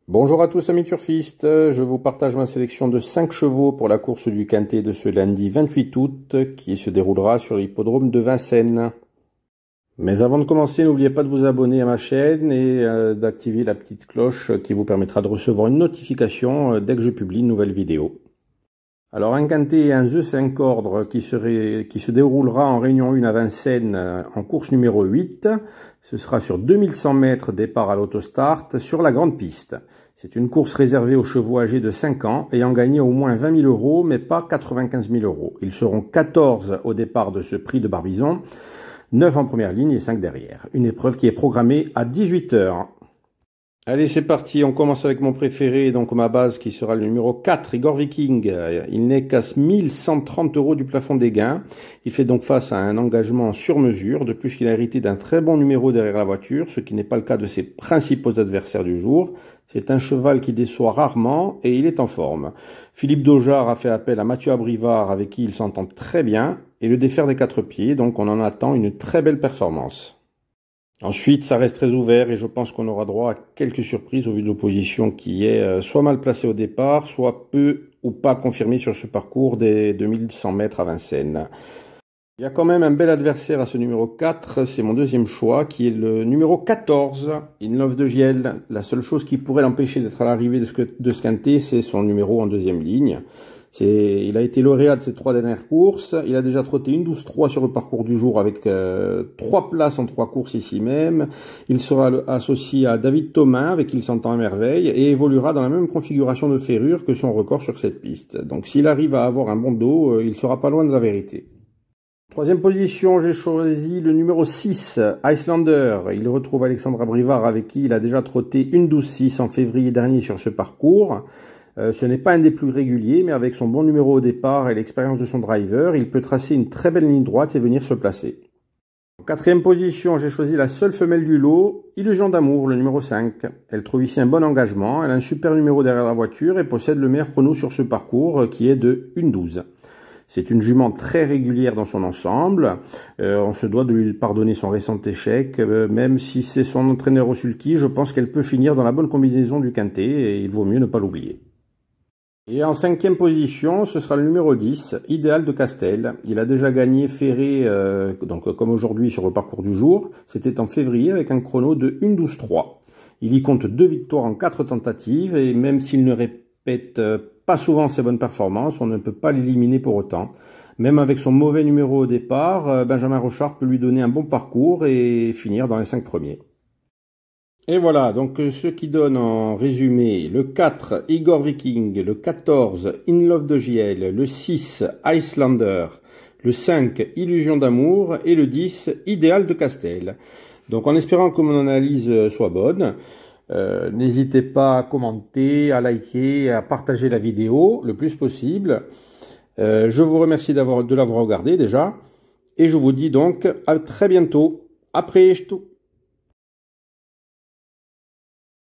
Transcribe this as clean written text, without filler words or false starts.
Bonjour à tous amis turfistes, je vous partage ma sélection de 5 chevaux pour la course du Quintet de ce lundi 28 août qui se déroulera sur l'hippodrome de Vincennes. Mais avant de commencer, n'oubliez pas de vous abonner à ma chaîne et d'activer la petite cloche qui vous permettra de recevoir une notification dès que je publie une nouvelle vidéo. Alors un Quintet et un The 5 ordres qui se déroulera en Réunion 1 à Vincennes en course numéro 8. Ce sera sur 2100 mètres départ à l'autostart sur la grande piste. C'est une course réservée aux chevaux âgés de 5 ans ayant gagné au moins 20 000 euros mais pas 95 000 euros. Ils seront 14 au départ de ce prix de Barbizon, 9 en première ligne et 5 derrière. Une épreuve qui est programmée à 18 h. Allez, c'est parti, on commence avec mon préféré, donc ma base qui sera le numéro 4, Igor Viking. Il n'est qu'à 1130 euros du plafond des gains. Il fait donc face à un engagement sur mesure, de plus qu'il a hérité d'un très bon numéro derrière la voiture, ce qui n'est pas le cas de ses principaux adversaires du jour. C'est un cheval qui déçoit rarement et il est en forme. Philippe Daujar a fait appel à Mathieu Abrivard avec qui il s'entend très bien et le défaire des 4 pieds, donc on en attend une très belle performance. Ensuite, ça reste très ouvert et je pense qu'on aura droit à quelques surprises au vu de l'opposition qui est soit mal placée au départ, soit peu ou pas confirmée sur ce parcours des 2100 mètres à Vincennes. Il y a quand même un bel adversaire à ce numéro 4, c'est mon deuxième choix, qui est le numéro 14, In Love de Giel. La seule chose qui pourrait l'empêcher d'être à l'arrivée de ce Quintet, c'est son numéro en deuxième ligne. Il a été lauréat de ses 3 dernières courses. Il a déjà trotté une 12-3 sur le parcours du jour avec 3 places en 3 courses ici même. Il sera associé à David Thomas avec qui il s'entend à merveille et évoluera dans la même configuration de ferrure que son record sur cette piste. Donc s'il arrive à avoir un bon dos, il sera pas loin de la vérité. Troisième position, j'ai choisi le numéro 6, Icelander. Il retrouve Alexandre Abrivard avec qui il a déjà trotté une 12-6 en février dernier sur ce parcours. Ce n'est pas un des plus réguliers, mais avec son bon numéro au départ et l'expérience de son driver, il peut tracer une très belle ligne droite et venir se placer. En quatrième position, j'ai choisi la seule femelle du lot, Illusion d'amour, le numéro 5. Elle trouve ici un bon engagement, elle a un super numéro derrière la voiture et possède le meilleur chrono sur ce parcours qui est de 1:12. C'est une jument très régulière dans son ensemble. On se doit de lui pardonner son récent échec. Même si c'est son entraîneur au sulky, je pense qu'elle peut finir dans la bonne combinaison du Quintet et il vaut mieux ne pas l'oublier. Et en cinquième position, ce sera le numéro 10, Idéal de Castel. Il a déjà gagné ferré, donc comme aujourd'hui sur le parcours du jour. C'était en février avec un chrono de 1:12.3. Il y compte 2 victoires en 4 tentatives et même s'il ne répète pas souvent ses bonnes performances, on ne peut pas l'éliminer pour autant. Même avec son mauvais numéro au départ, Benjamin Rochard peut lui donner un bon parcours et finir dans les 5 premiers. Et voilà, donc ce qui donne en résumé le 4, Igor Viking, le 14, In Love de JL, le 6, Icelander, le 5, Illusion d'amour et le 10, Idéal de Castel. Donc en espérant que mon analyse soit bonne, n'hésitez pas à commenter, à liker et à partager la vidéo le plus possible. Je vous remercie de l'avoir regardé déjà et je vous dis donc à très bientôt. Après tout.